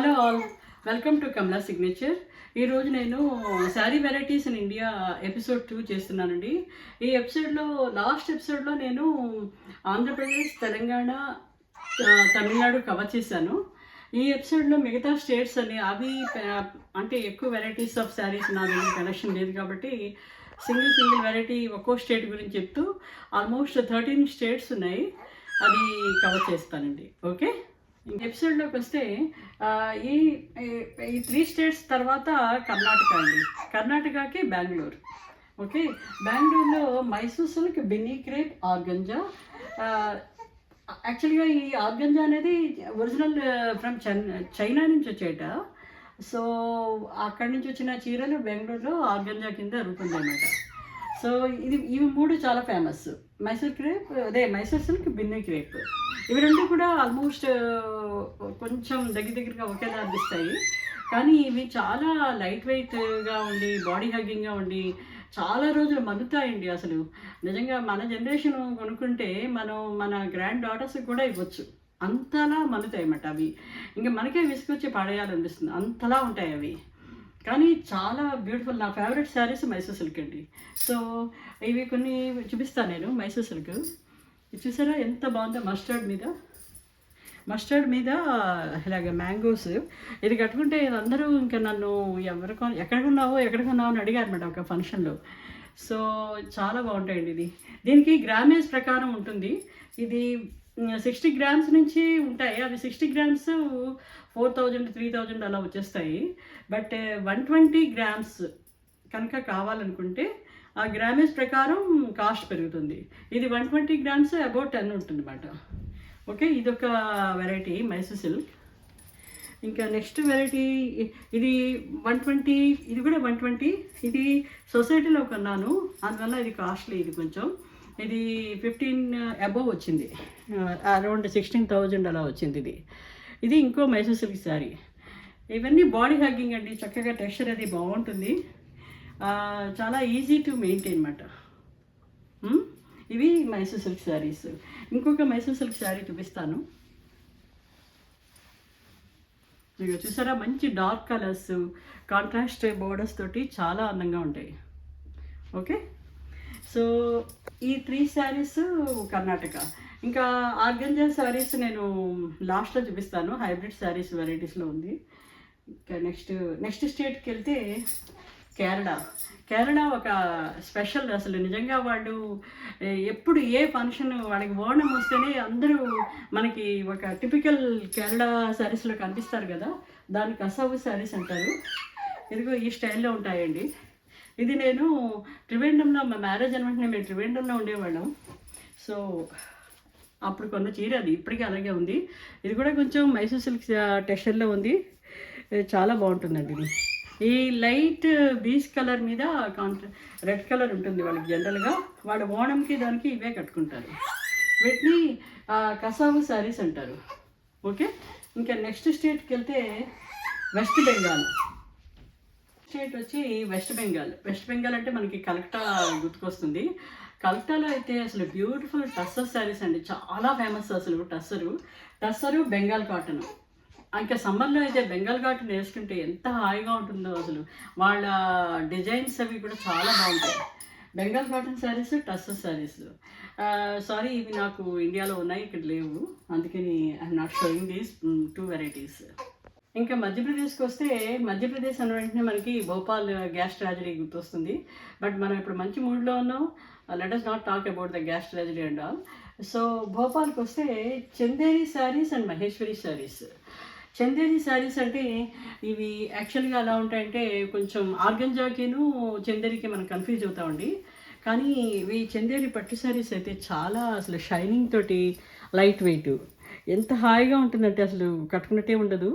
Hello all, welcome to Kamala signature. ఈరోజు నేను sari varieties in India episode 2 చేస్తున్నానండి. ఈ ఎపిసోడ్లో లాస్ట్ ఎపిసోడ్లో నేను ఆంధ్రప్రదేశ్, తెలంగాణ, తమిళనాడు కవర్ చేశాను. ఈ ఎపిసోడ్లో మిగతా స్టేట్స్ అని అవి అంటే ఎక్కువ వెరైటీస్ ఆఫ్ శారీస్ నా దగ్గర కలెక్షన్ లేదు కాబట్టి సింగిల్ వెరైటీ ఒక్కో స్టేట్ గురించి చెప్తూ ఆల్మోస్ట్ 13 స్టేట్స్ ఉన్నాయి, అది కవర్ చేస్తానండి. ఓకే, ఎపిసోడ్లోకి వస్తే ఈ ఈ 3 స్టేట్స్ తర్వాత కర్ణాటక అండి. కర్ణాటకకి బెంగళూరు. ఓకే, బెంగళూరులో Mysore silk, Binny crepe, organza. యాక్చువల్గా ఈ ఆర్గంజా అనేది ఒరిజినల్ ఫ్రమ్ చైనా నుంచి వచ్చేట. సో అక్కడి నుంచి వచ్చిన చీరలు బెంగళూరులో ఆర్గంజా కింద రూపొందన్నమాట. సో ఇవి 3 చాలా famous. Mysore silk, Binny crepe, ఇవి రెండు కూడా ఆల్మోస్ట్ కొంచెం దగ్గరగా ఒకేలా అనిపిస్తాయి. కానీ ఇవి చాలా లైట్ వెయిట్గా ఉండి, బాడీ హగ్గింగ్గా ఉండి చాలా రోజులు మన్నుతాయండి. అసలు నిజంగా మన జనరేషన్ కొనుక్కుంటే మన గ్రాండ్ డాటర్స్కి కూడా ఇవ్వచ్చు, అంతలా మన్నుతాయి అన్నమాట. అవి ఇంకా మనకే విసుకొచ్చి పడేయాలనిపిస్తుంది, అంతలా ఉంటాయి అవి. కానీ చాలా బ్యూటిఫుల్. నా ఫేవరెట్ శారీస్ మైసూర్ సిల్క్ అండి. సో ఇవి కొన్ని చూపిస్తాను నేను. మైసూర్ సిల్క్ ఇది చూసారా ఎంత బాగుందో, మస్టర్డ్ మీద ఇలాగ మ్యాంగోస్. ఇది కట్టుకుంటే అందరూ ఇంకా నన్ను ఎక్కడ కొన్నావు అని అడిగారు మేడం ఒక ఫంక్షన్లో. సో చాలా బాగుంటాయండి. దీనికి గ్రామేజ్ ప్రకారం ఉంటుంది. ఇది 60 గ్రామ్స్ నుంచి ఉంటాయి. అవి 60 గ్రామ్స్ 4000 3000 అలా వచ్చేస్తాయి. బట్ 120 గ్రామ్స్ కనుక కావాలనుకుంటే ఆ గ్రామేజ్ ప్రకారం కాస్ట్ పెరుగుతుంది. ఇది 120 గ్రామ్స్ అబౌట్ 10 ఉంటుంది అన్నమాట. ఓకే, ఇదొక వెరైటీ మైసూర్ సిల్క్. ఇంకా నెక్స్ట్ వెరైటీ ఇది 120, ఇది కూడా 120. ఇది సొసైటీలో కొన్నాను, అందువల్ల ఇది కాస్ట్లీ. ఇది కొంచెం ఇది 15 అబోవ్ వచ్చింది, అరౌండ్ 16,000 అలా వచ్చింది. ఇది ఇంకో మైసూర్ సిల్క్ శారీ. ఇవన్నీ బాడీ హగ్గింగ్ అండి, చక్కగా టెక్స్చర్ అది బాగుంటుంది, చాలా ఈజీ టు మెయింటైన్ అన్నమాట. ఇవి మైసూర్ సిల్క్ శారీస్. ఇంకొక మైసూర్ సిల్క్ శారీ చూపిస్తాను. ఇక చూసారా, మంచి డార్క్ కలర్స్, కాంట్రాస్ట్ బోర్డర్స్ తోటి చాలా అందంగా ఉంటాయి. ఓకే, సో ఈ 3 శారీస్ కర్ణాటక. ఇంకా ఆర్గంజా శారీస్ నేను లాస్ట్లో చూపిస్తాను, హైబ్రిడ్ శారీస్ వెరైటీస్లో ఉంది. ఇంకా నెక్స్ట్ స్టేట్కి వెళ్తే కేరళ ఒక స్పెషల్. అసలు నిజంగా వాళ్ళు ఎప్పుడు ఏ ఫంక్షన్ వాళ్ళకి ఓణం వస్తేనే అందరూ మనకి ఒక టిపికల్ కేరళ శారీస్లో కనిపిస్తారు కదా, దాన్ని కసావు శారీస్ అంటారు. ఇదిగో ఈ స్టైల్లో ఉంటాయండి. ఇది నేను త్రివేంద్రంలో, మా మ్యారేజ్ అనమాట, మేము త్రివేంద్రంలో ఉండేవాళ్ళం. సో అప్పుడు కొన్న చీర అది ఇప్పటికీ అలాగే ఉంది. ఇది కూడా కొంచెం మైసూర్ సిల్క్ టెక్స్చర్లో ఉంది, చాలా బాగుంటుందండి. ఇది ఈ లైట్ బీచ్ కలర్ మీద రెడ్ కలర్ ఉంటుంది వాళ్ళకి. జనరల్గా వాళ్ళ ఓణంకి దానికి ఇవే కట్టుకుంటారు. వీటిని కసావు శారీస్ అంటారు. ఓకే, ఇంకా నెక్స్ట్ స్టేట్కి వెళ్తే వెస్ట్ బెంగాల్ స్టేట్ వచ్చి వెస్ట్ బెంగాల్ అంటే మనకి కలకత్తా గుర్తుకొస్తుంది. కలకత్తాలో అయితే అసలు బ్యూటిఫుల్ టస్సర్ శారీస్ అండి, చాలా ఫేమస్. అసలు టస్సరు బెంగాల్ కాటన్. ఇంకా సమ్మర్లో అయితే బెంగాల్ కాటన్ వేసుకుంటే ఎంత హాయిగా ఉంటుందో. అసలు వాళ్ళ డిజైన్స్ అవి కూడా చాలా బాగుంటాయి. బెంగాల్ కాటన్ శారీస్, టస్సర్ శారీస్. సారీ, ఇవి నాకు ఇండియాలో ఉన్నాయి, ఇక్కడ లేవు, అందుకని I'm not showing these 2 varieties. ఇంకా మధ్యప్రదేశ్కి వస్తే, మధ్యప్రదేశ్ అన్న వెంటనే మనకి భోపాల్ గ్యాస్ ట్రాజడీ గుర్తొస్తుంది. బట్ మనం ఇప్పుడు మంచి మూడ్లో ఉన్నాం, let us not talk about the gas tragedy and all. So భోపాల్కి వస్తే చందేరి శారీస్ అండ్ మహేశ్వరి శారీస్. చందేరి శారీస్ అంటే ఇవి యాక్చువల్గా ఎలా ఉంటాయంటే కొంచెం ఆర్గంజాకిను చందేరికి మనం కన్ఫ్యూజ్ అవుతామండి. కానీ ఇవి చందేరి పట్టు శారీస్ అయితే చాలా అసలు షైనింగ్ తోటి, లైట్ వెయిట్, ఎంత హాయిగా ఉంటుందంటే అసలు కట్టుకున్నట్టే ఉండదు.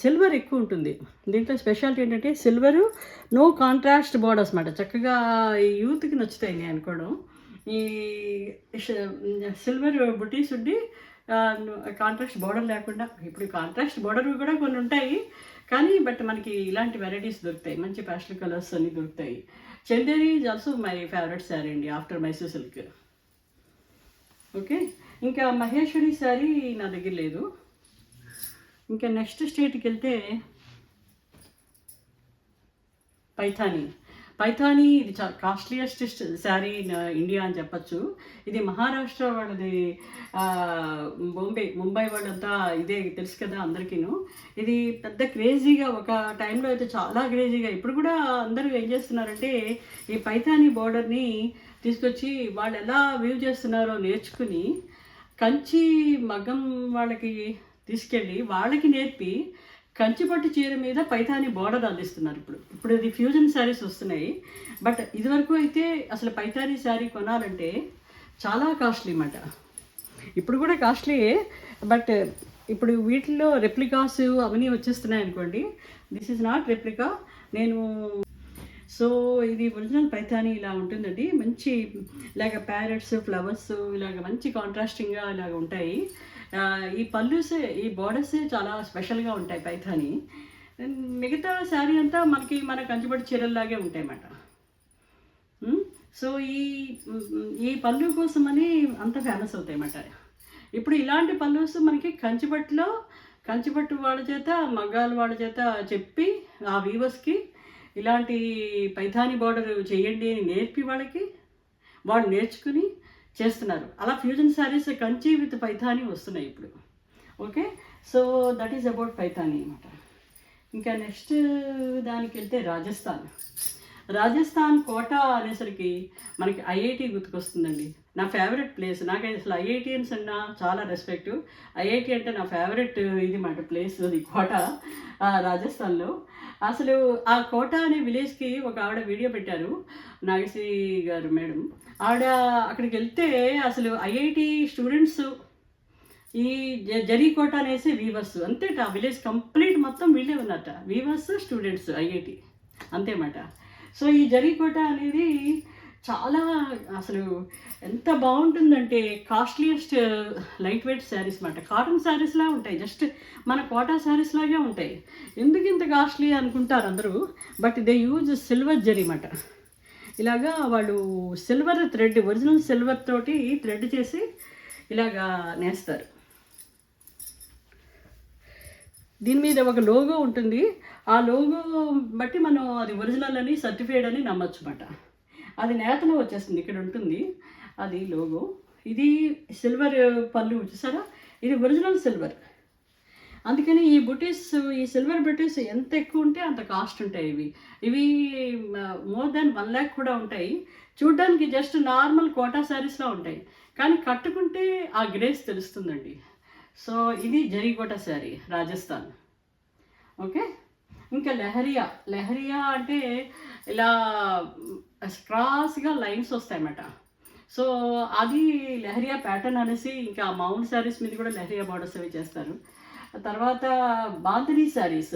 సిల్వర్ ఎక్కువ ఉంటుంది దీంట్లో. స్పెషాలిటీ ఏంటంటే సిల్వరు, నో కాంట్రాస్ట్ బోర్డర్స్ అన్నమాట. చక్కగా ఈ యూత్కి నచ్చుతాయి నేను అనుకోవడం. ఈ సిల్వర్ బుటీస్ ఉండి కాంట్రాస్ట్ బోర్డర్ లేకుండా. ఇప్పుడు కాంట్రాస్ట్ బోర్డర్ కూడా కొన్ని ఉంటాయి కానీ బట్ మనకి ఇలాంటి వెరైటీస్ దొరుకుతాయి, మంచి ప్యాస్టల్ కలర్స్ అన్నీ దొరుకుతాయి. Chanderi is also my favourite sari అండి ఆఫ్టర్ మైసూర్ సిల్క్. ఓకే, ఇంకా మహేశ్వరి శారీ నా దగ్గర లేదు. ఇంకా నెక్స్ట్ స్టేట్కి వెళ్తే పైథానీ. పైథానీ ఇది చాలా కాస్ట్లీయెస్ట్ శారీ ఇన్ ఇండియా అని చెప్పచ్చు. ఇది మహారాష్ట్ర వాళ్ళది. ముంబై వాళ్ళంతా ఇదే తెలుసు కదా అందరికీను. ఇది పెద్ద క్రేజీగా ఒక టైంలో అయితే చాలా క్రేజీగా, ఇప్పుడు కూడా అందరూ ఏం చేస్తున్నారంటే ఈ పైథానీ బోర్డర్ని తీసుకొచ్చి వాళ్ళు ఎలా వీవ్ చేస్తున్నారో నేర్చుకుని కంచి మగ్గం వాళ్ళకి తీసుకెళ్ళి వాళ్ళకి నేర్పి కంచిపట్టు చీర మీద పైథానీ బోర్డర్ అందిస్తున్నారు. ఇప్పుడు ఇది ఫ్యూజన్ శారీస్ వస్తున్నాయి. బట్ ఇదివరకు అయితే అసలు పైథానీ శారీ కొనాలంటే చాలా కాస్ట్లీ అన్నమాట. ఇప్పుడు కూడా కాస్ట్లీయే, బట్ ఇప్పుడు వీటిల్లో రెప్లికాస్ అవన్నీ వచ్చేస్తున్నాయి అనుకోండి. This is not replica. నేను సో ఇది ఒరిజినల్ పైథానీ ఇలా ఉంటుందండి. మంచి ఇలాగ ప్యారెట్స్, ఫ్లవర్స్ ఇలాగ మంచి కాంట్రాస్టింగ్గా ఇలాగ ఉంటాయి. ఈ పళ్ళుసే, ఈ బోర్డర్సే చాలా స్పెషల్గా ఉంటాయి పైథానీ. మిగతా శారీ అంతా మన కంచిపట్టు చీరల్లాగే ఉంటాయి అన్నమాట. సో ఈ పళ్ళు కోసమని అంత ఫేమస్ అవుతాయి అన్నమాట. ఇప్పుడు ఇలాంటి పళ్ళుస్ మనకి కంచిపట్టు వాళ్ళ చేత, మగ్గాలు వాళ్ళ చేత చెప్పి ఆ వీవర్స్కి ఇలాంటి పైథానీ బోర్డర్ చేయండి అని నేర్పి వాళ్ళు నేర్చుకుని చేస్తున్నారు. అలా ఫ్యూజన్ శారీస్ కంచి విత్ పైథానీ వస్తున్నాయి ఇప్పుడు. Okay, so that is about Paithani అనమాట. ఇంకా నెక్స్ట్ దానికి వెళ్తే రాజస్థాన్ కోట అనేసరికి మనకి ఐఐటి గుర్తుకొస్తుందండి. నా ఫేవరెట్ ప్లేస్. నాకైతే అసలు ఐఐటియన్స్ అన్నా చాలా రెస్పెక్ట్. ఐఐటి అంటే నా ఫేవరెట్ ఇది మాట ప్లేస్, అది కోట రాజస్థాన్లో. అసలు ఆ కోట అనే విలేజ్కి ఒక ఆవిడ వీడియో పెట్టారు, నాగశ్రీ గారు మేడం. ఆవిడ అక్కడికి వెళ్తే అసలు ఐఐటి స్టూడెంట్స్ ఈ జరీకోట అనేసి వీవర్స్ అంతేట. ఆ విలేజ్ కంప్లీట్ మొత్తం వీళ్ళే ఉన్నారట, వీవర్స్ స్టూడెంట్స్ ఐఐటి అంతేమాట. సో ఈ జరీకోట అనేది చాలా అసలు ఎంత బాగుంటుందంటే కాస్ట్లీయెస్ట్ లైట్ వెయిట్ శారీస్ అన్నమాట. కాటన్ శారీస్లా ఉంటాయి, జస్ట్ మన కోటా శారీస్ లాగే ఉంటాయి. ఎందుకు ఇంత కాస్ట్లీ అనుకుంటారు అందరూ, but they use silver zari అన్నమాట. ఇలాగా వాళ్ళు సిల్వర్ థ్రెడ్, ఒరిజినల్ సిల్వర్ తోటి థ్రెడ్ చేసి ఇలాగా నేస్తారు. దీని మీద ఒక లోగో ఉంటుంది. ఆ లోగో బట్టి మనం అది ఒరిజినల్ అని, సర్టిఫైడ్ అని నమ్మచ్చు అన్నమాట. అది నేతలో వచ్చేస్తుంది, ఇక్కడ ఉంటుంది అది లోగో. ఇది సిల్వర్ పళ్ళు చూసారా, ఇది ఒరిజినల్ సిల్వర్. అందుకని ఈ సిల్వర్ బుటీస్ ఎంత ఎక్కువ ఉంటే అంత కాస్ట్ ఉంటాయి. ఇవి మోర్ దాన్ 1 lakh కూడా ఉంటాయి. చూడ్డానికి జస్ట్ నార్మల్ కోటా శారీస్లా ఉంటాయి, కానీ కట్టుకుంటే ఆ గ్రేస్ తెలుస్తుందండి. సో ఇది జరీకోట శారీ, రాజస్థాన్. ఓకే, ఇంకా లెహరియా అంటే ఇలా క్రాస్గా లైన్స్ వస్తాయన్నమాట. సో అది లెహరియా ప్యాటర్న్ అనేసి, ఇంకా మౌంట్ శారీస్ మీద కూడా లెహరియా బార్డర్స్ అవి చేస్తారు. తర్వాత బాంధనీ శారీస్,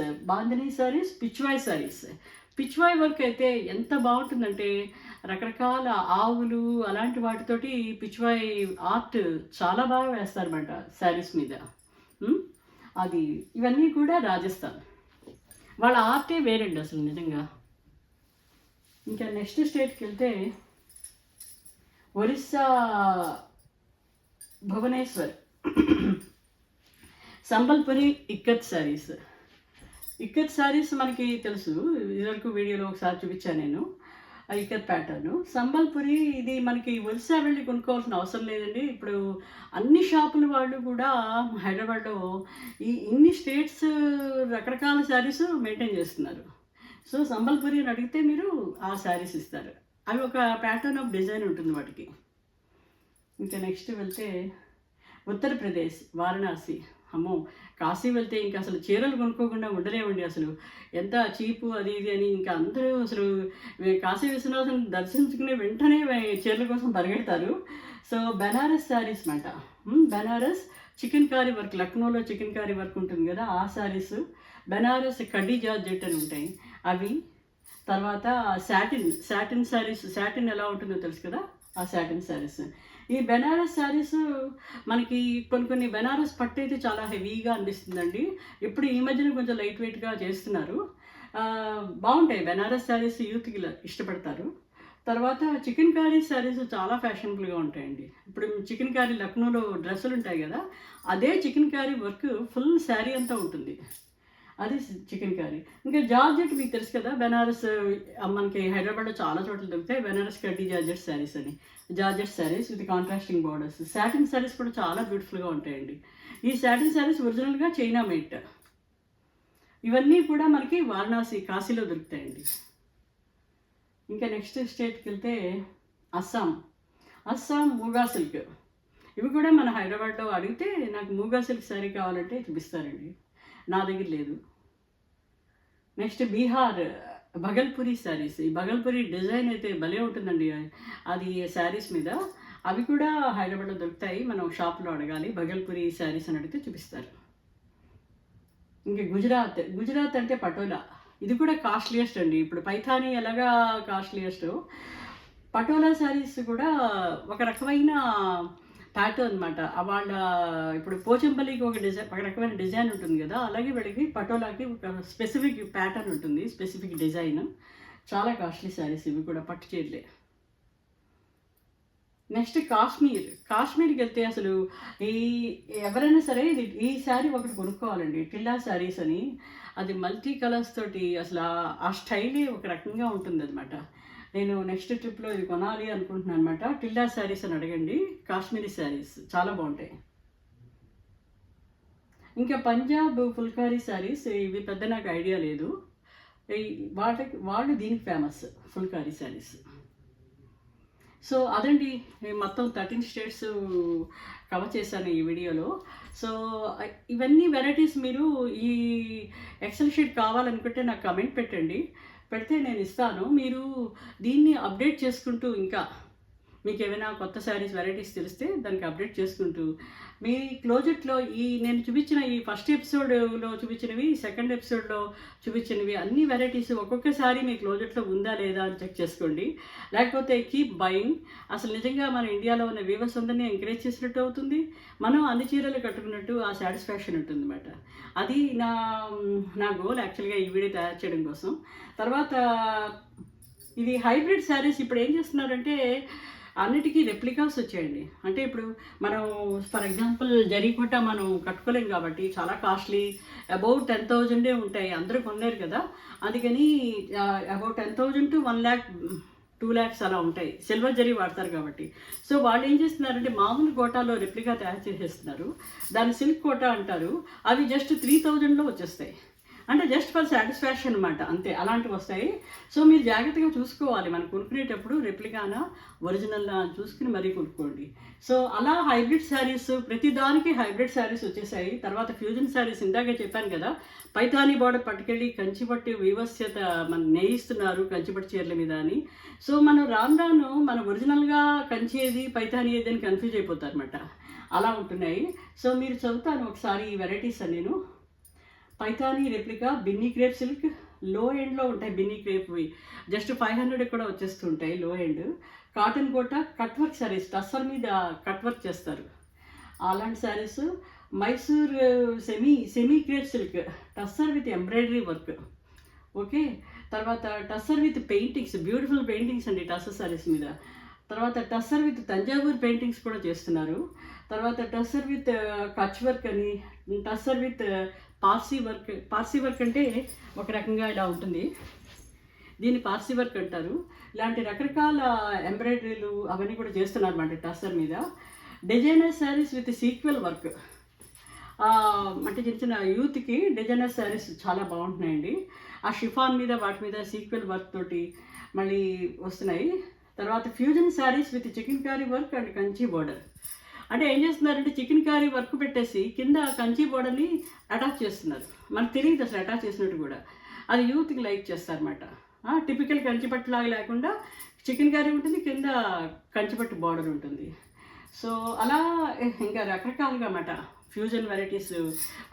పిచ్వాయ్ వర్క్ అయితే ఎంత బాగుంటుందంటే రకరకాల ఆవులు అలాంటి వాటితోటి పిచ్వాయ్ ఆర్ట్ చాలా బాగా వేస్తారన్నమాట శారీస్ మీద. అది ఇవన్నీ కూడా రాజస్థాన్ వాళ్ళ ఆర్టే వేరండి అసలు నిజంగా. ఇంకా నెక్స్ట్ స్టేట్కి వెళ్తే ఒరిస్సా భువనేశ్వర్ సంబల్పురి ఇక్కత్ శారీస్ మనకి తెలుసు, ఇదివరకు వీడియోలో ఒకసారి చూపించాను నేను. ఇక్కత్ ప్యాటర్ను సంబల్పురి ఇది మనకి ఒరిస్సా వెళ్ళి కొనుక్కోవాల్సిన అవసరం లేదండి. ఇప్పుడు అన్ని షాపుల వాళ్ళు కూడా హైదరాబాద్లో ఇన్ని స్టేట్స్ రకరకాల శారీస్ మెయింటైన్ చేస్తున్నారు. సో సంబల్పురి అని అడిగితే మీరు ఆ శారీస్ ఇస్తారు. అవి ఒక ప్యాటర్న్ ఆఫ్ డిజైన్ ఉంటుంది వాటికి. ఇంకా నెక్స్ట్ వెళ్తే ఉత్తరప్రదేశ్, వారణాసి. అమ్మో, కాశీ వెళ్తే ఇంకా అసలు చీరలు కొనుక్కోకుండా ఉండలేమండి. అసలు ఎంత చీపు అది ఇది అని ఇంకా అందరూ అసలు కాశీ విశ్వనాథం దర్శించుకునే వెంటనే చీరల కోసం పరిగెడతారు. సో బెనారస్ శారీస్ అన్నమాట. బెనారస్ చికెన్ కారీ వర్క్, లక్నోలో చికెన్ కారీ వర్క్ ఉంటుంది కదా, ఆ శారీస్. బెనారస్ కడ్డీ జార్జెట్ అని ఉంటాయి అవి. తర్వాత శాటిన్ శారీస్, శాటిన్ ఎలా ఉంటుందో తెలుసు కదా, ఆ శాటిన్ శారీస్. ఈ బెనారస్ శారీస్ మనకి కొన్ని బెనారస్ పట్టు అయితే చాలా హెవీగా అనిపిస్తుందండి. ఇప్పుడు ఈ మధ్యన కొంచెం లైట్ వెయిట్గా చేస్తున్నారు, బాగుంటాయి బెనారస్ శారీస్. యూత్కి ఇష్టపడతారు. తర్వాత చికెన్ కారీ శారీస్ చాలా ఫ్యాషనబుల్గా ఉంటాయండి. ఇప్పుడు చికెన్ కారీ లక్నోలో డ్రెస్సులు ఉంటాయి కదా, అదే chikankari work full sari అంతా ఉంటుంది. అది చికెన్ కర్రీ. ఇంకా జార్జెట్ మీకు తెలుసు కదా, బెనారస్ మనకి హైదరాబాద్లో చాలా చోట్ల దొరుకుతాయి. బెనారస్ కడ్డీ జార్జెట్ శారీస్ అని, georgette saris with contrasting borders. Satin saris కూడా చాలా బ్యూటిఫుల్గా ఉంటాయండి. ఈ సాటిన్ శారీస్ ఒరిజినల్గా చైనా మేట్. ఇవన్నీ కూడా మనకి వారణాసి, కాశీలో దొరుకుతాయండి. ఇంకా నెక్స్ట్ స్టేట్కి వెళ్తే అస్సాం. అస్సాం మూగా సిల్క్. ఇవి కూడా మన హైదరాబాద్లో అడిగితే నాకు మూగా సిల్క్ శారీ కావాలంటే చూపిస్తారండి, నా దగ్గర లేదు. నెక్స్ట్ బీహార్ భగల్పురి శారీస్. ఈ భగల్పురి డిజైన్ అయితే భలే ఉంటుందండి అది శారీస్ మీద. అవి కూడా హైదరాబాద్లో దొరుకుతాయి, మనం షాప్లో అడగాలి. భగల్పురి శారీస్ అని అడిగితే చూపిస్తారు. ఇంకా గుజరాత్. గుజరాత్ అంటే పటోలా. ఇది కూడా కాస్ట్లీయెస్ట్ అండి. ఇప్పుడు పైథానీ ఎలాగా కాస్ట్లీయెస్ట్, పటోలా శారీస్ కూడా ఒక రకమైన ప్యాటర్న్ అనమాట. వాళ్ళ ఇప్పుడు పోచంపల్లికి ఒక రకమైన డిజైన్ ఉంటుంది కదా, అలాగే వీళ్ళకి పటోలాకి ఒక స్పెసిఫిక్ ప్యాటర్న్ ఉంటుంది, స్పెసిఫిక్ డిజైన్. చాలా కాస్ట్లీ శారీస్ ఇవి కూడా, పట్టు చీరలే. నెక్స్ట్ కాశ్మీర్. కాశ్మీర్కి వెళ్తే అసలు ఎవరైనా సరే ఈ శారీ ఒకటి కొనుక్కోవాలండి, టిల్లా శారీస్ అని. అది మల్టీ కలర్స్ తోటి అసలు ఆ స్టైలే ఒక రకంగా ఉంటుంది అనమాట. నేను నెక్స్ట్ ట్రిప్లో ఇది కొనాలి అనుకుంటున్నాను అనమాట. టిల్లా శారీస్ అని అడగండి, కాశ్మీరీ శారీస్ చాలా బాగుంటాయి. ఇంకా పంజాబ్ ఫుల్కారీ శారీస్, ఇవి పెద్ద నాకు ఐడియా లేదు. వాళ్ళు దీనికి ఫేమస్, ఫుల్కారీ శారీస్. సో అదండి, మొత్తం 13 స్టేట్స్ కవర్ చేశాను ఈ వీడియోలో. సో ఇవన్నీ వెరైటీస్ మీరు ఈ ఎక్సెల్ షీట్ కావాలనుకుంటే నాకు కమెంట్ పెట్టండి, పెడితే నేను ఇస్తాను. మీరు దీన్ని అప్డేట్ చేసుకుంటూ, ఇంకా మీకు ఏమైనా కొత్త శారీస్ వెరైటీస్ తెలిస్తే దానికి అప్డేట్ చేసుకుంటూ, మీ క్లోజెట్లో నేను చూపించిన ఈ ఫస్ట్ ఎపిసోడ్లో చూపించినవి, సెకండ్ ఎపిసోడ్లో చూపించినవి అన్ని వెరైటీస్ ఒక్కొక్కసారి మీ క్లోజెట్లో ఉందా లేదా అని చెక్ చేసుకోండి. లేకపోతే కీప్ బయింగ్. అసలు నిజంగా మన ఇండియాలో ఉన్న వీవర్స్ అందరినీ ఎంకరేజ్ చేసినట్టు అవుతుంది, మనం అన్ని చీరలు కట్టుకున్నట్టు ఆ సాటిస్ఫాక్షన్ ఉంటుంది అన్నమాట. అది నా గోల్ యాక్చువల్గా ఈ వీడియో తయారు చేయడం కోసం. తర్వాత ఇది హైబ్రిడ్ శారీస్ ఇప్పుడు ఏం చేస్తున్నారంటే అన్నిటికీ రెప్లికాస్ వచ్చాయండి. అంటే ఇప్పుడు మనం ఫర్ ఎగ్జాంపుల్ జరీకోట మనం కట్టుకోలేం కాబట్టి చాలా కాస్ట్లీ, అబౌట్ 10,000 ఉంటాయి. అందరూ కొనలేరు కదా, అందుకని అబౌట్ 10,000 to 1 lakh 2 lakhs అలా ఉంటాయి. సిల్వర్ జరీ వాడతారు కాబట్టి. సో వాళ్ళు ఏం చేస్తున్నారంటే మామూలు కోటాలో రెప్లికా తయారు చేసేస్తున్నారు, దాన్ని సిల్క్ కోటా అంటారు. అవి జస్ట్ 3,000లో వచ్చేస్తాయి. అంటే జస్ట్ ఫర్ సాటిస్ఫాక్షన్ అనమాట, అంతే. అలాంటివి వస్తాయి. సో మీరు జాగ్రత్తగా చూసుకోవాలి, మనం కొనుక్కునేటప్పుడు రెప్లికానా ఒరిజినల్నా చూసుకుని మరీ కొనుక్కోండి. సో అలా హైబ్రిడ్ శారీస్, ప్రతిదానికి హైబ్రిడ్ శారీస్ వచ్చేసాయి. తర్వాత ఫ్యూజన్ శారీస్, ఇందాకే చెప్పాను కదా, పైథానీ బార్డర్ పట్టుకెళ్ళి కంచిపట్టు వీవర్స్ చేత మనం నేయిస్తున్నారు కంచిపట్టు చీరల మీద అని. సో మనం రాను మన ఒరిజినల్గా కంచి ఏది పైథానీ ఏది అని కన్ఫ్యూజ్ అయిపోతారు అనమాట. అలా ఉంటున్నాయి. సో మీరు చదువుతాను ఒకసారి ఈ వెరైటీస్ అని. నేను Paithani replica, Binny crepe silk, లో ఎండ్లో ఉంటాయి బిన్నీ క్రేప్వి, జస్ట్ 500 కూడా వచ్చేస్తుంటాయి low end. Cotton Kota, cut work saris, tussar మీద కట్ వర్క్ చేస్తారు, అలాంటి saris. Mysore semi crepe silk, tussar with embroidery work. Okay, తర్వాత tussar with paintings, beautiful paintings అండి టస్సర్ శారీస్ మీద. తర్వాత టస్సర్ విత్ తంజావూర్ పెయింటింగ్స్ కూడా చేస్తున్నారు. తర్వాత టస్సర్ విత్ కచ్ వర్క్ అని, tussar with Parsi work. Parsi work అంటే ఒక రకంగా ఇలా ఉంటుంది, దీన్ని పార్సీ వర్క్ అంటారు. ఇలాంటి రకరకాల ఎంబ్రాయిడరీలు అవన్నీ కూడా చేస్తున్నారు అన్నమాట టస్సర్ మీద. Designer saris with sequel work, అంటే చిన్న చిన్న యూత్కి డిజైనర్ శారీస్ చాలా బాగుంటున్నాయండి. ఆ షిఫాన్ మీద వాటి మీద సీక్వెల్ వర్క్ తోటి మళ్ళీ వస్తున్నాయి. తర్వాత fusion saris with chikankari work and Kanchi border. అంటే ఏం చేస్తున్నారంటే చికెన్ కారీ వర్క్ పెట్టేసి కింద కంచి బోర్డర్ని అటాచ్ చేస్తున్నారు. మనకు తెలియదు అసలు అటాచ్ చేసినట్టు కూడా. అది యూత్కి లైక్ చేస్తారన్నమాట. టిపికల్ కంచిపట్టు లాగా లేకుండా చికెన్ కారీ ఉంటుంది, కింద కంచిపట్టు బార్డర్ ఉంటుంది. సో అలా ఇంకా రకరకాలుగా అన్నమాట ఫ్యూజన్ వెరైటీస్.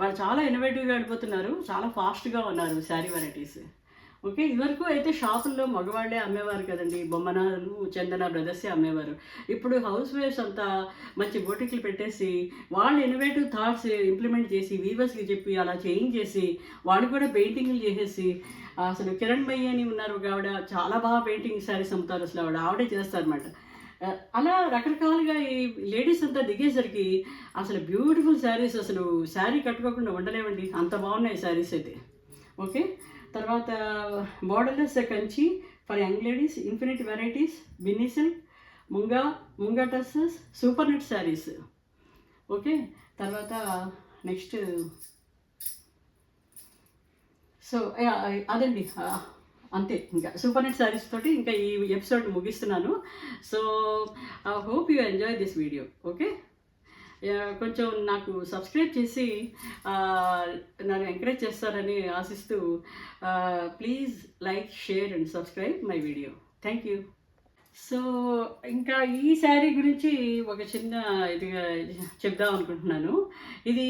వాళ్ళు చాలా ఇన్నోవేటివ్గా వెళ్ళిపోతున్నారు, చాలా ఫాస్ట్గా ఉన్నారు శారీ వెరైటీస్. ఓకే. ఇదివరకు అయితే షాపుల్లో మగవాళ్ళే అమ్మేవారు కదండీ. బొమ్మనాలు, చందన బ్రదర్సే అమ్మేవారు. ఇప్పుడు హౌస్ వైఫ్స్ అంతా మంచి బొటిక్‌లు పెట్టేసి, వాళ్ళు ఇన్నోవేటివ్ థాట్స్ ఇంప్లిమెంట్ చేసి, వీవర్స్‌కి చెప్పి అలా చేయించేసి, వాళ్ళు కూడా పెయింటింగ్‌లు చేసేసి, అసలు కిరణ్ బయ్యి అని ఉన్నారు ఒక ఆవిడ, చాలా బాగా పెయింటింగ్ శారీస్ అమ్ముతారు అసలు ఆవిడ. ఆవిడే చేస్తారనమాట. అలా రకరకాలుగా ఈ లేడీస్ అంతా దిగేసరికి అసలు బ్యూటిఫుల్ శారీస్, అసలు శారీ కట్టుకోకుండా ఉండలేమండి. అంత బాగున్నాయి శారీస్ అయితే. ఓకే. తర్వాత borderless Kanchi for young ladies, infinite varieties, Binny silk, munga dresses, super net saris. Okay. తర్వాత నెక్స్ట్ సో అదండి. అంతే, ఇంకా సూపర్ నెట్ శారీస్ తోటి ఇంకా ఈ ఎపిసోడ్ ముగిస్తున్నాను. So hope you enjoy this video. Okay. కొంచెం నాకు సబ్స్క్రైబ్ చేసి నన్ను ఎంకరేజ్ చేస్తారని ఆశిస్తూ, please like, share and subscribe my video. Thank you. So ఇంకా ఈ శారీ గురించి ఒక చిన్న ఇది చెప్దాం అనుకుంటున్నాను. ఇది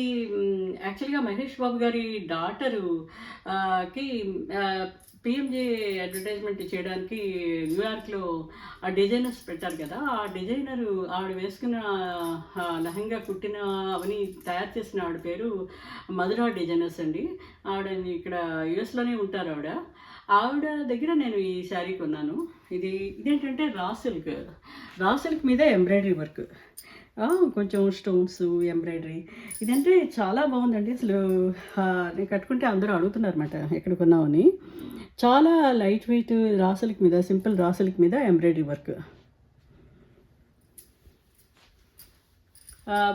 యాక్చువల్గా మహేష్ బాబు గారి డాటరు కి పిఎంజే అడ్వర్టైజ్మెంట్ చేయడానికి న్యూయార్క్లో ఆ డిజైనర్స్ పెట్టారు కదా. ఆ డిజైనరు ఆవిడ వేసుకున్న లెహంగా కుట్టిన అవన్నీ తయారు చేసిన ఆవిడ పేరు మధురా డిజైనర్స్ అండి. ఆవిడ ఇక్కడ యుఎస్లోనే ఉంటారు ఆవిడ. ఆవిడ దగ్గర నేను ఈ శారీ కొన్నాను. ఇదేంటంటే రా సిల్క్ మీద ఎంబ్రాయిడరీ వర్క్, కొంచెం స్టోన్స్ ఎంబ్రాయిడరీ. ఇదంటే చాలా బాగుందండి అసలు. నేను కట్టుకుంటే అందరూ అడుగుతున్నారు అన్నమాట ఎక్కడ కొన్నామని. చాలా లైట్ వెయిట్ రా సిల్క్ మీద, సింపుల్ రా సిల్క్ మీద ఎంబ్రాయిడరీ వర్క్.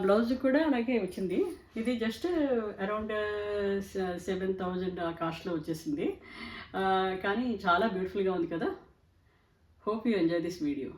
బ్లౌజ్ కూడా అలాగే వచ్చింది. ఇది జస్ట్ అరౌండ్ 7,000 ఆ కాస్ట్లో వచ్చేసింది. కానీ చాలా బ్యూటిఫుల్గా ఉంది కదా. Hope you enjoy this video.